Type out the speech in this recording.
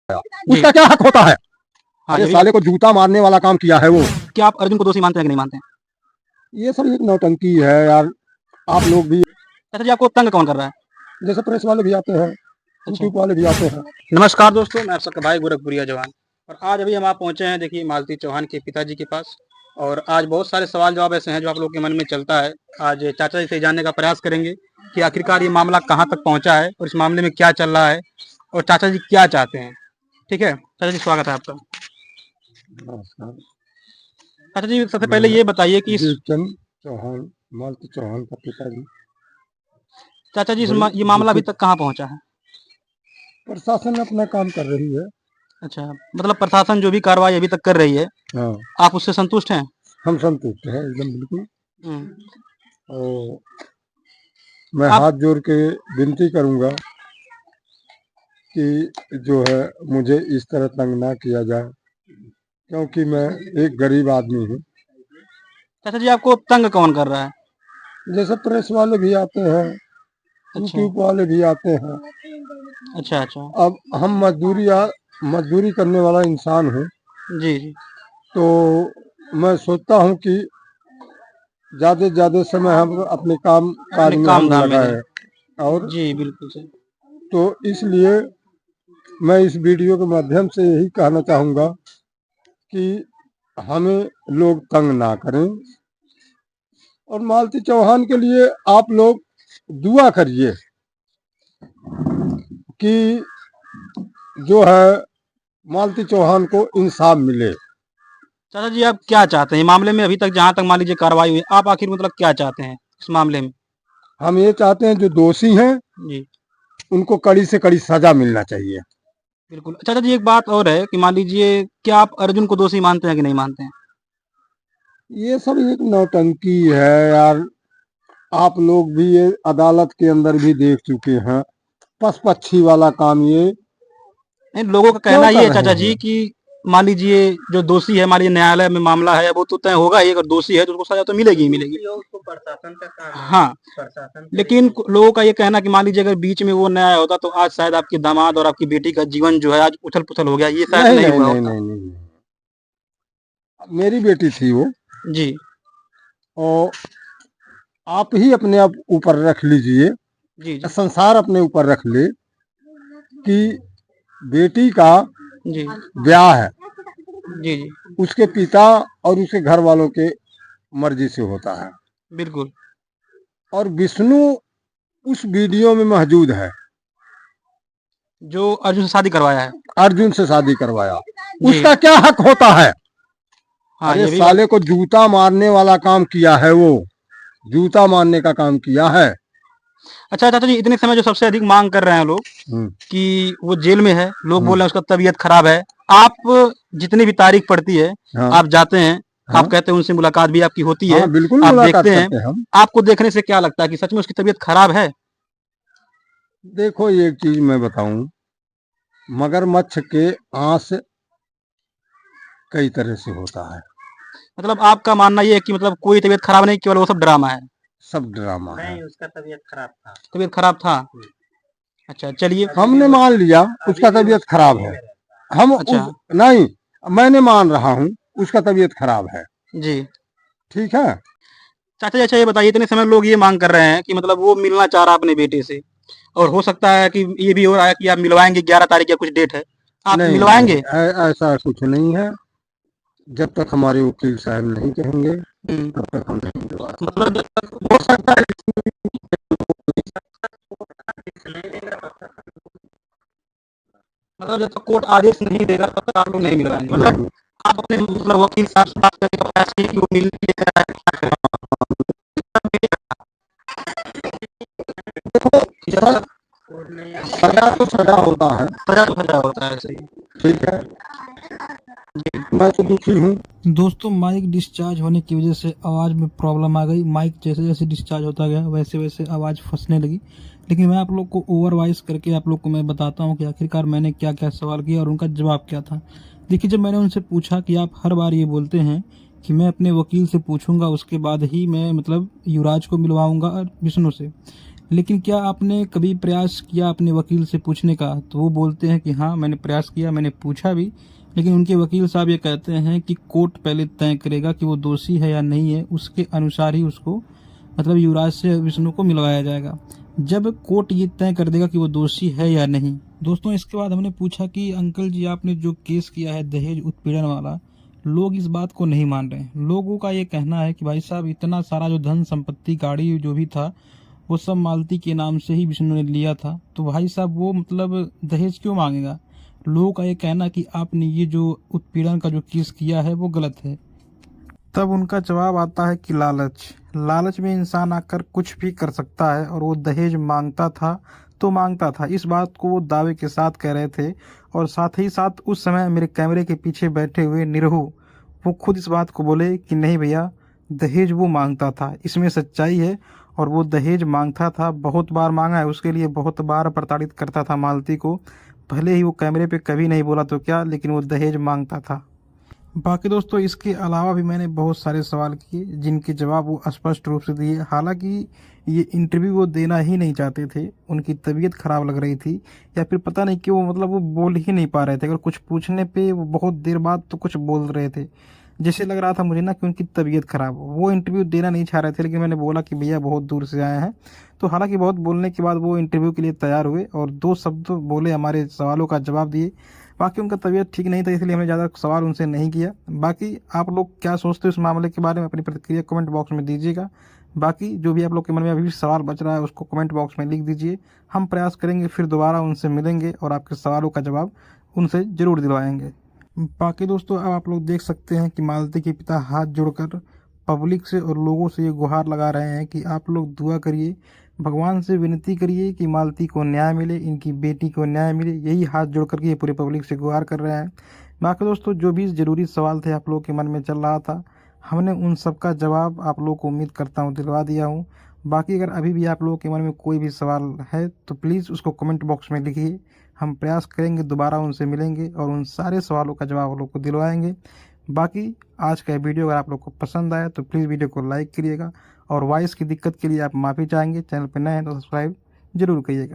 उसका क्या हक होता है? हाँ, अरे ये साले को जूता मारने वाला काम किया है वो। क्या आप अर्जुन को दोषी मानते हैं कि नहीं मानते हैं? ये सब एक नौटंकी है यार। आप लोग भी चाचा जी, आपको तंग कौन कर रहा है? जैसे प्रेस वाले भी आते हैं, अच्छा। यूट्यूब वाले भी आते हैं। नमस्कार दोस्तों, मैं आप सबका भाई गोरखपुरिया जवान। और आज अभी हम आप पहुंचे हैं, देखिए, मालती चौहान के पिताजी के पास। और आज बहुत सारे सवाल जवाब ऐसे हैं जो आप लोग के मन में चलता है। आज चाचा जी से जानने का प्रयास करेंगे कि आखिरकार ये मामला कहाँ तक पहुंचा है और इस मामले में क्या चल रहा है और चाचा जी क्या चाहते हैं। ठीक है चाचा जी, स्वागत है आपका। नमस्कार। चाचा जी, सबसे पहले मैं ये बताइए कि देवचंद चौहान, मालती चौहान का पिताजी। चाचा जी, बड़ी ये मामला अभी दुखित तक कहाँ पहुंचा है? प्रशासन अपना काम कर रही है। अच्छा, मतलब प्रशासन जो भी कार्रवाई अभी तक कर रही है, हाँ, आप उससे संतुष्ट हैं? हम संतुष्ट हैं एकदम बिल्कुल। हम्म। और मैं आप हाथ जोड़ के विनती करूंगा कि जो है मुझे इस तरह तंग ना किया जाए, क्योंकि मैं एक गरीब आदमी हूँ। चाचा जी, आपको तंग कौन कर रहा है? जैसे प्रेस वाले भी आते हैं, अच्छा यूट्यूब वाले भी आते हैं। अच्छा। अच्छा। अब हम मजदूरी करने वाला इंसान हूँ, जी जी। तो मैं सोचता हूँ कि ज्यादा से ज्यादा समय हम अपने काम काज अपने में काम हम धाम में लगाए। दें। और जी बिल्कुल सही। तो इसलिए मैं इस वीडियो के माध्यम से यही कहना चाहूंगा कि हमें लोग तंग ना करें। और मालती चौहान के लिए आप लोग दुआ करिए कि जो है मालती चौहान को इंसाफ मिले। चाचा जी, आप क्या चाहते हैं मामले में? अभी तक जहाँ तक मान लीजिए कार्रवाई हुई, आप आखिर मतलब क्या चाहते हैं इस मामले में? हम ये चाहते हैं जो दोषी हैं जी उनको कड़ी से कड़ी सजा मिलना चाहिए। बिल्कुल। चाचा जी, एक बात और है कि मान लीजिए, क्या आप अर्जुन को दोषी मानते हैं कि नहीं मानते हैं? ये सब एक नौटंकी है यार। आप लोग भी ये अदालत के अंदर भी देख चुके हैं, पशपक्षी वाला काम ये नहीं, लोगों का कहना क्यों ये कर है रहे चाचा जी हैं? कि मान लीजिए जो दोषी है, मान लीजिए न्यायालय में मामला है, वो तो तय होगा ही। अगर दोषी है तो उसको सजा तो मिलेगी ही मिलेगी। उसको प्रशासन का काम है। हाँ, प्रशासन लेकिन लोगों का ये कहना कि मान लीजिए अगर बीच में वो न्याय होता तो आज शायद आपके दामाद और आपकी बेटी का जीवन जो है आज उथल पुथल हो गया, ये शायद नहीं नहीं नहीं हुआ नहीं होता। नहीं नहीं, नहीं। मेरी बेटी थी वो। जी और आप ही अपने आप ऊपर रख लीजिए, जी। जी संसार अपने ऊपर रख ले कि बेटी का जी। ब्याह है, जी जी उसके पिता और उसके घर वालों के मर्जी से होता है। बिल्कुल। और विष्णु उस वीडियो में मौजूद है, जो अर्जुन से शादी करवाया है। अर्जुन से शादी करवाया। जी उसका क्या हक होता है? हाँ, अरे ये भी बात। साले को जूता मारने वाला काम किया है वो, जूता मारने का काम किया है। अच्छा चाचा जी, इतने समय जो सबसे अधिक मांग कर रहे हैं लोग हम्म, कि वो जेल में है, लोग हम्म, बोल रहे हैं उसका तबीयत खराब है। आप जितनी भी तारीख पड़ती है, हाँ आप जाते हैं, आप हाँ कहते हैं, उनसे मुलाकात भी आपकी होती है, हाँ, बिल्कुल आप मुलाकात देखते हैं। करते हैं हम। आपको देखने से क्या लगता है कि सच में उसकी तबीयत खराब है? देखो एक चीज मैं बताऊं, मगरमच्छ के आंस कई तरह से होता है। मतलब आपका मानना ये है कि मतलब कोई तबीयत खराब नहीं, केवल वो सब ड्रामा है? सब ड्रामा है। नहीं, उसका तबीयत खराब था। तबीयत खराब था? अच्छा चलिए। हमने मान लिया उसका तबीयत खराब है। हम अच्छा। उस नहीं, मैंने मान रहा हूँ उसका तबीयत खराब है। जी ठीक है। चाचा जी, अच्छा ये बताइए, इतने समय लोग ये मांग कर रहे हैं कि मतलब वो मिलना चाह रहा अपने बेटे से, और हो सकता है कि ये भी हो रहा है कि आप मिलवाएंगे, 11 तारीख या कुछ डेट है, आप नहीं नहीं, मिलवाएंगे? ऐसा कुछ नहीं है। जब तक हमारे वकील साहब नहीं कहेंगे तब तक हम नहीं मिलवा सकते। मतलब जब तक हो सकता है, मतलब जब तक कोर्ट आदेश नहीं देगा तब तक आप लोग नहीं मिलवाएंगे, मतलब नहीं, आप अपने मतलब वकील साहब से बात करके बता चाहिए कि वो मिल जैसा सजा तो सजा होता है। सजा तो सजा होता है। सही। ठीक है, मैं तो दुखी हूँ। दोस्तों, माइक डिस्चार्ज होने की वजह से आवाज़ में प्रॉब्लम आ गई। माइक जैसे जैसे डिस्चार्ज होता गया वैसे वैसे आवाज़ फंसने लगी। लेकिन मैं आप लोग को ओवर वॉइस करके आप लोग को मैं बताता हूँ कि आखिरकार मैंने क्या क्या सवाल किया और उनका जवाब क्या था। देखिए, जब मैंने उनसे पूछा कि आप हर बार ये बोलते हैं कि मैं अपने वकील से पूछूंगा उसके बाद ही मैं मतलब युवराज को मिलवाऊंगा और विष्णु से, लेकिन क्या आपने कभी प्रयास किया अपने वकील से पूछने का? तो वो बोलते हैं कि हाँ, मैंने प्रयास किया, मैंने पूछा भी, लेकिन उनके वकील साहब ये कहते हैं कि कोर्ट पहले तय करेगा कि वो दोषी है या नहीं है, उसके अनुसार ही उसको मतलब युवराज से विष्णु को मिलवाया जाएगा। जब कोर्ट ये तय कर देगा कि वो दोषी है या नहीं। दोस्तों, इसके बाद हमने पूछा कि अंकल जी, आपने जो केस किया है दहेज उत्पीड़न वाला, लोग इस बात को नहीं मान रहे हैं। लोगों का ये कहना है कि भाई साहब, इतना सारा जो धन संपत्ति गाड़ी जो भी था वो सब मालती के नाम से ही विष्णु ने लिया था, तो भाई साहब वो मतलब दहेज क्यों मांगेगा? लोगों का ये कहना कि आपने ये जो उत्पीड़न का जो केस किया है वो गलत है। तब उनका जवाब आता है कि लालच में इंसान आकर कुछ भी कर सकता है, और वो दहेज मांगता था तो मांगता था। इस बात को वो दावे के साथ कह रहे थे, और साथ ही साथ उस समय मेरे कैमरे के पीछे बैठे हुए निरहु, वो खुद इस बात को बोले कि नहीं भैया, दहेज वो मांगता था, इसमें सच्चाई है। और वो दहेज मांगता था, बहुत बार मांगा है, उसके लिए बहुत बार प्रताड़ित करता था मालती को। भले ही वो कैमरे पे कभी नहीं बोला तो क्या, लेकिन वो दहेज मांगता था। बाकी दोस्तों, इसके अलावा भी मैंने बहुत सारे सवाल किए जिनके जवाब वो स्पष्ट रूप से दिए। हालांकि ये इंटरव्यू वो देना ही नहीं चाहते थे, उनकी तबीयत खराब लग रही थी, या फिर पता नहीं क्यों, मतलब वो बोल ही नहीं पा रहे थे। अगर कुछ पूछने पे वो बहुत देर बाद तो कुछ बोल रहे थे, जैसे लग रहा था मुझे ना कि उनकी तबीयत खराब, वो इंटरव्यू देना नहीं चाह रहे थे। लेकिन मैंने बोला कि भैया बहुत दूर से आए हैं, तो हालांकि बहुत बोलने के बाद वो इंटरव्यू के लिए तैयार हुए और 2 शब्द बोले, हमारे सवालों का जवाब दिए। बाकी उनका तबीयत ठीक नहीं था, इसलिए हमने ज़्यादा सवाल उनसे नहीं किया। बाकी आप लोग क्या सोचते हो इस मामले के बारे में, अपनी प्रतिक्रिया कमेंट बॉक्स में दीजिएगा। बाकी जो भी आप लोग के मन में अभी भी सवाल बच रहा है उसको कमेंट बॉक्स में लिख दीजिए। हम प्रयास करेंगे फिर दोबारा उनसे मिलेंगे और आपके सवालों का जवाब उनसे ज़रूर दिलवाएंगे। बाकी दोस्तों, अब आप लोग देख सकते हैं कि मालती के पिता हाथ जोड़कर पब्लिक से और लोगों से ये गुहार लगा रहे हैं कि आप लोग दुआ करिए, भगवान से विनती करिए कि मालती को न्याय मिले, इनकी बेटी को न्याय मिले। यही हाथ जोड़ करके ये पूरे पब्लिक से गुहार कर रहे हैं। बाकी दोस्तों, जो भी ज़रूरी सवाल थे आप लोगों के मन में चल रहा था, हमने उन सब का जवाब आप लोगों को उम्मीद करता हूँ दिलवा दिया हूँ। बाकी अगर अभी भी आप लोगों के मन में कोई भी सवाल है तो प्लीज़ उसको कमेंट बॉक्स में लिखिए। हम प्रयास करेंगे दोबारा उनसे मिलेंगे और उन सारे सवालों का जवाब आप लोग को दिलवाएंगे। बाकी आज का वीडियो अगर आप लोग को पसंद आया तो प्लीज़ वीडियो को लाइक करिएगा, और वॉइस की दिक्कत के लिए आप माफ़ी चाहेंगे। चैनल पर नए हैं तो सब्सक्राइब जरूर करिएगा।